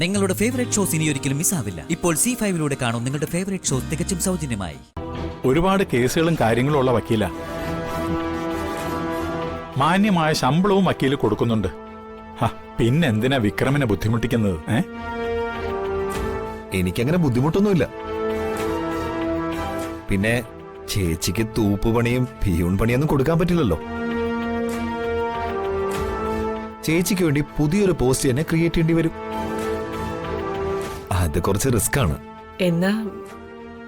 നിങ്ങളുടെ favourite shows ഇനി ഒരിക്കലും മിസ്സാവില്ല. ഇപ്പോൾ C5 കാണും നിങ്ങളുടെ ഫേവറേറ്റ് ഷോസ് തികച്ചും സൗജന്യമായി. ഒരുപാട് കേസുകളും കാര്യങ്ങളും ഉള്ള വക്കീല. മാന്യമായ ശമ്പളവും വക്കീല് കൊടുക്കുന്നുണ്ട്. പിന്നെന്തിനാ വിക്രമിനെ ബുദ്ധിമുട്ടിക്കുന്നത്? എനിക്കങ്ങനെ ബുദ്ധിമുട്ടൊന്നുമില്ല. പിന്നെ ചേച്ചിക്ക് തൂപ്പുപണിയും പിയൂൺ പണിയൊന്നും കൊടുക്കാൻ പറ്റില്ലല്ലോ. ചേച്ചിക്ക് വേണ്ടി പുതിയൊരു പോസ്റ്റ് തന്നെ ക്രിയേറ്റ് ചെയ്യേണ്ടി വരും. അത് കുറച്ച് റിസ്ക് ആണ്. എന്നാ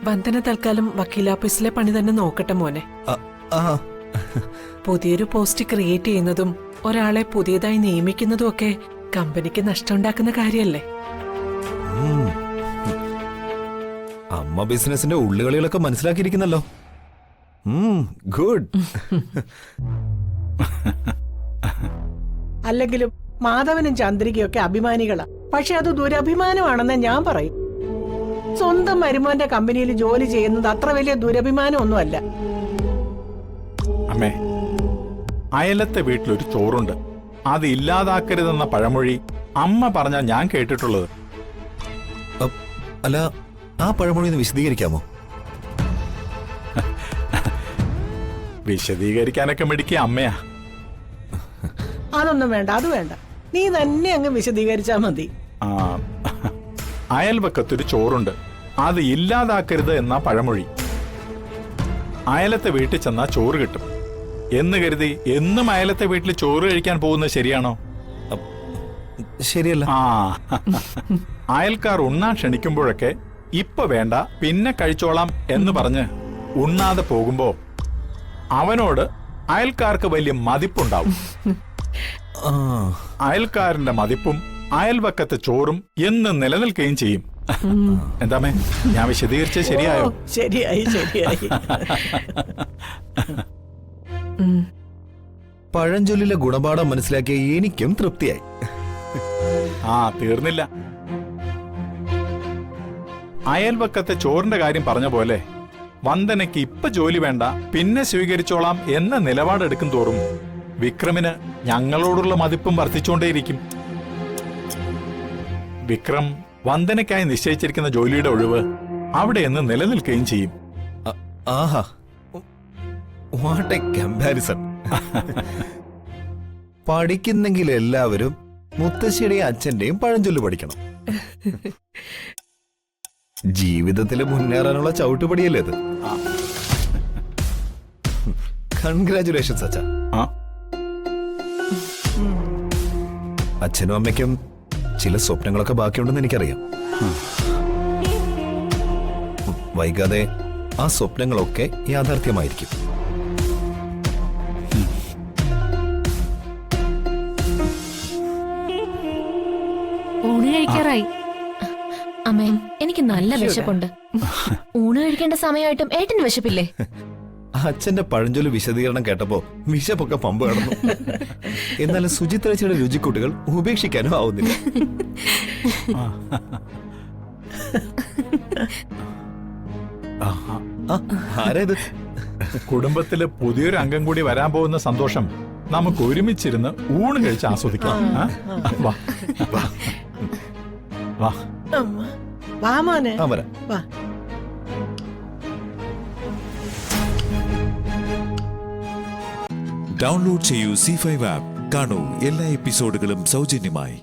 വന്ദന തൽക്കാലം വക്കീലാഫീസിലെ പണി തന്നെ നോക്കട്ടെ മോനെ. പുതിയൊരു പോസ്റ്റ് ക്രിയേറ്റ് ചെയ്യുന്നതും ഒരാളെ പുതിയതായി നിയമിക്കുന്നതും ഒക്കെ കമ്പനിക്ക് നഷ്ടമുണ്ടാക്കുന്ന കാര്യല്ലേ? അമ്മ ബിസിനസിന്റെ ഉള്ളുകളികളൊക്കെ മനസ്സിലാക്കിയിരിക്കുന്നല്ലോ. ഗുഡ്. അല്ലെങ്കിലും മാധവനും ചന്ദ്രികയൊക്കെ അഭിമാനികളാ. പക്ഷെ അത് ദുരഭിമാനമാണെന്ന് ഞാൻ പറയും. സ്വന്തം മരുമോന്റെ കമ്പനിയിൽ ജോലി ചെയ്യുന്നത് അത്ര വലിയ ദുരഭിമാനമൊന്നുമല്ല. അമ്മേ, അയലത്തെ വീട്ടിലൊരു ചോറുണ്ട്, അത് ഇല്ലാതാക്കരുതെന്ന പഴമൊഴി അമ്മ പറഞ്ഞാ ഞാൻ കേട്ടിട്ടുള്ളത്. അല്ല, ആ പഴമൊഴി ഒന്ന് വിശദീകരിക്കാമോ? വിശദീകരിക്കാനൊക്കെ മിടിക്കുക അമ്മയാ. അതൊന്നും വേണ്ട, അത് വേണ്ട. നീ തന്നെ അങ്ങ് വിശദീകരിച്ചാ മതി. അയൽവക്കത്തൊരു ചോറുണ്ട്, അത് ഇല്ലാതാക്കരുത് എന്ന പഴമൊഴി. അയലത്തെ വീട്ടിൽ ചെന്നാ ചോറ് കിട്ടും എന്ന് കരുതി എന്നും അയലത്തെ വീട്ടിൽ ചോറ് കഴിക്കാൻ പോകുന്നത് ശരിയാണോ? ശരിയല്ല. അയൽക്കാർ ഉണ്ണാൻ ക്ഷണിക്കുമ്പോഴൊക്കെ ഇപ്പൊ വേണ്ട പിന്നെ കഴിച്ചോളാം എന്ന് പറഞ്ഞ് ഉണ്ണാതെ പോകുമ്പോ അവനോട് അയൽക്കാർക്ക് വലിയ മതിപ്പുണ്ടാവും. അയൽക്കാരന്റെ മതിപ്പും അയൽവക്കത്തെ ചോറും എന്നും നിലനിൽക്കുകയും ചെയ്യും. എന്താമേ, ഞാൻ വിശദീകരിച്ചത് ശരിയായോ? ശരിയായി, ശരിയായി. പഴഞ്ചൊല്ലിലെ ഗുണപാഠം മനസ്സിലാക്കിയ എനിക്കും തൃപ്തിയായി. തീർന്നില്ല. അയൽവക്കത്തെ ചോറിന്റെ കാര്യം പറഞ്ഞ പോലെ വന്ദനയ്ക്ക് ഇപ്പൊ ജോലി വേണ്ട പിന്നെ സ്വീകരിച്ചോളാം എന്ന നിലപാടെടുക്കും തോറും വിക്രമിന് ഞങ്ങളോടുള്ള മതിപ്പും വർദ്ധിച്ചുകൊണ്ടേയിരിക്കും. വിക്രം വന്ദനയ്ക്കായി നിശ്ചയിച്ചിരിക്കുന്ന ജോലിയുടെ ഒഴിവ് അവിടെ നിന്ന് നിലനിൽക്കുകയും ചെയ്യും. ആഹാ, വാട്ട് എ കമ്പാരിസൺ. പഠിക്കുന്നെങ്കിൽ എല്ലാവരും മുത്തശ്ശിയുടെയും അച്ഛന്റെയും പഴഞ്ചൊല്ല് പഠിക്കണം. ജീവിതത്തിൽ മുന്നേറാനുള്ള ചവിട്ടുപടിയല്ലേ ഇത്? കൺഗ്രാറ്റുലേഷൻസ് അച്ഛാ. അച്ഛനും അമ്മയ്ക്കും ചില സ്വപ്നങ്ങളൊക്കെ ബാക്കിയുണ്ടെന്ന് എനിക്കറിയാം. വൈകാതെ ആ സ്വപ്നങ്ങളൊക്കെ യാഥാർത്ഥ്യമായിരിക്കും. ഊണ് കഴിക്കാറായി. അമ്മേ, എനിക്ക് നല്ല വിശപ്പുണ്ട്. ഊണ് കഴിക്കേണ്ട സമയമായിട്ടും ഏട്ടന് വിശപ്പില്ലേ? അച്ഛന്റെ പഴഞ്ചൊല്ല് വിശദീകരണം കേട്ടപ്പോ വിശപ്പൊക്കെ പമ്പ് കടന്നു. എന്നാലും സുചിത്രച്ചയുടെ രുചിക്കൂട്ടുകൾ ഉപേക്ഷിക്കാനും ആവുന്നില്ല. ആരേത്? കുടുംബത്തില് പുതിയൊരു അംഗം കൂടി വരാൻ പോകുന്ന സന്തോഷം നമുക്ക് ഒരുമിച്ചിരുന്ന് ഊണ് കഴിച്ച് ആസ്വദിക്കാം. വാ വാ വാ മോനെ, വരാം. വാ. ഡൗൺലോഡ് ചെയ്യൂ C5 ആപ്പ്. കാണൂ എല്ലാ എപ്പിസോഡുകളും സൗജന്യമായി.